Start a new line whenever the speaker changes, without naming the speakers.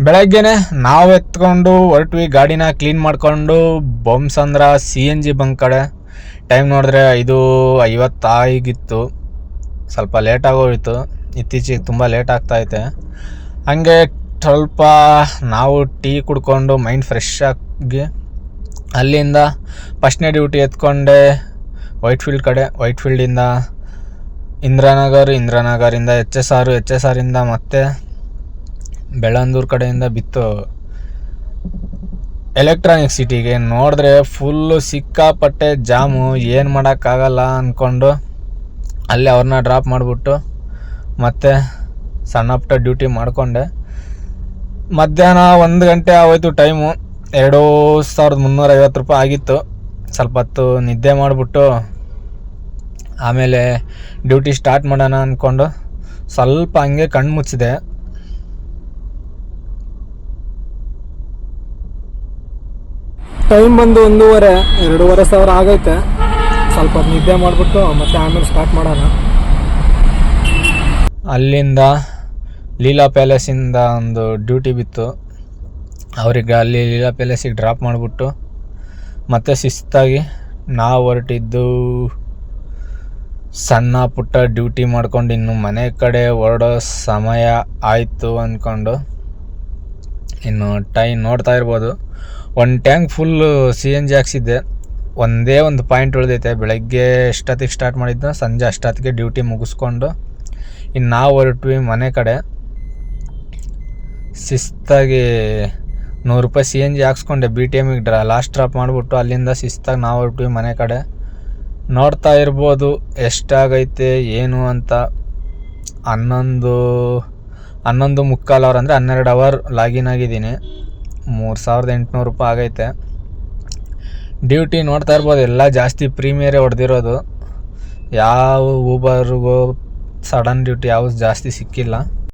ಬೆಳಗ್ಗೆನೆ ನಾವು ಎತ್ಕೊಂಡು ಹೊರಟ್ವಿ, ಗಾಡಿನ ಕ್ಲೀನ್ ಮಾಡ್ಕೊಂಡು ಬೊಮ್ಸಂದ್ರ CNG ಬಂಕ್ ಕಡೆ. ಟೈಮ್ ನೋಡಿದ್ರೆ 5:50 ಆಗಿತ್ತು. ಸ್ವಲ್ಪ ಲೇಟಾಗೋಯಿತು, ಇತ್ತೀಚೆಗೆ ತುಂಬ ಲೇಟ್ ಆಗ್ತಾಯಿದೆ. ಹಂಗೆ ಸ್ವಲ್ಪ ನಾವು ಟೀ ಕುಡ್ಕೊಂಡು ಮೈಂಡ್ ಫ್ರೆಶ್ ಆಗಿ ಅಲ್ಲಿಂದ ಫಸ್ಟ್ನೇ ಡ್ಯೂಟಿ ಎತ್ಕೊಂಡೆ ವೈಟ್ಫೀಲ್ಡ್ ಕಡೆ. ವೈಟ್ಫೀಲ್ಡಿಂದ ಇಂದ್ರಾನಗರಿಂದ HSR ಇಂದ ಮತ್ತೆ ಬೆಳ್ಳಂದೂರು ಕಡೆಯಿಂದ ಬಿತ್ತು ಎಲೆಕ್ಟ್ರಾನಿಕ್ ಸಿಟಿಗೆ. ನೋಡಿದ್ರೆ ಫುಲ್ಲು ಸಿಕ್ಕಾಪಟ್ಟೆ ಜಾಮು, ಏನು ಮಾಡೋಕ್ಕಾಗಲ್ಲ ಅಂದ್ಕೊಂಡು ಅಲ್ಲಿ ಅವ್ರನ್ನ ಡ್ರಾಪ್ ಮಾಡಿಬಿಟ್ಟು ಮತ್ತೆ ಸಣ್ಣ ಪುಟ್ಟ ಡ್ಯೂಟಿ ಮಾಡಿಕೊಂಡೆ. ಮಧ್ಯಾಹ್ನ 1 ಗಂಟೆ ಆಗೋಯ್ತು ಟೈಮು. 2350 ರೂಪಾಯಿ ಆಗಿತ್ತು. ಸ್ವಲ್ಪ ಹೊತ್ತು ನಿದ್ದೆ ಮಾಡಿಬಿಟ್ಟು ಆಮೇಲೆ ಡ್ಯೂಟಿ ಸ್ಟಾರ್ಟ್ ಮಾಡೋಣ ಅಂದ್ಕೊಂಡು ಸ್ವಲ್ಪ ಹಂಗೆ ಕಣ್ಣು ಮುಚ್ಚಿದೆ.
ಟೈಮ್ ಬಂದು 2:30 ಸಾವಿರ ಆಗೈತೆ. ಸ್ವಲ್ಪ ನಿದ್ದೆ ಮಾಡಿಬಿಟ್ಟು ಮತ್ತೆ ಆಮೇಲೆ ಸ್ಟಾರ್ಟ್ ಮಾಡೋಣ.
ಅಲ್ಲಿಂದ ಲೀಲಾ ಪ್ಯಾಲೇಸಿಂದ ಒಂದು ಡ್ಯೂಟಿ ಬಿತ್ತು. ಅವರಿಗೆ ಅಲ್ಲಿ ಲೀಲಾ ಪ್ಯಾಲೇಸಿಗೆ ಡ್ರಾಪ್ ಮಾಡಿಬಿಟ್ಟು ಮತ್ತೆ ಶಿಸ್ತಾಗಿ ನಾವು ಹೊರಟಿದ್ದು ಸಣ್ಣ ಪುಟ್ಟ ಡ್ಯೂಟಿ ಮಾಡ್ಕೊಂಡು ಇನ್ನು ಮನೆ ಕಡೆ ಹೊರಡೋ ಸಮಯ ಆಯಿತು ಅಂದ್ಕೊಂಡು. ಇನ್ನು ಟೈಮ್ ನೋಡ್ತಾ ಇರ್ಬೋದು, 1 ಟ್ಯಾಂಕ್ ಫುಲ್ಲು CNG ಹಾಕ್ಸಿದ್ದೆ. ಒಂದೇ ಒಂದು ಪಾಯಿಂಟ್ ಉಳಿದೈತೆ. ಬೆಳಗ್ಗೆ ಎಷ್ಟೊತ್ತಿಗೆ ಸ್ಟಾರ್ಟ್ ಮಾಡಿದ್ದು, ಸಂಜೆ ಅಷ್ಟೊತ್ತಿಗೆ ಡ್ಯೂಟಿ ಮುಗಿಸ್ಕೊಂಡು ಇನ್ನು ನಾವು ಹೊರಟ್ವಿ ಮನೆ ಕಡೆ. ಶಿಸ್ತಾಗಿ 100 ರೂಪಾಯಿ CNG ಹಾಕ್ಸ್ಕೊಂಡೆ. BTMಗೆ ಲಾಸ್ಟ್ ಡ್ರಾಪ್ ಮಾಡಿಬಿಟ್ಟು ಅಲ್ಲಿಂದ ಶಿಸ್ತಾಗಿ ನಾವು ಹೊರಟ್ವಿ ಮನೆ ಕಡೆ. ನೋಡ್ತಾ ಇರ್ಬೋದು ಎಷ್ಟಾಗೈತೆ ಏನು ಅಂತ. 11:15 ಅವರ್ ಅಂದರೆ 12 ಅವರ್ ಲಾಗಿನ್ ಆಗಿದ್ದೀನಿ. 3800 ರೂಪಾಯಿ ಆಗೈತೆ. ಡ್ಯೂಟಿ ನೋಡ್ತಾ ಇರ್ಬೋದು ಎಲ್ಲ ಜಾಸ್ತಿ ಪ್ರೀಮಿಯರೇ ಹೊಡೆದಿರೋದು. ಯಾವ ಊಬರ್ಗೋ ಸಡನ್ ಡ್ಯೂಟಿ ಯಾವುದು ಜಾಸ್ತಿ ಸಿಕ್ಕಿಲ್ಲ.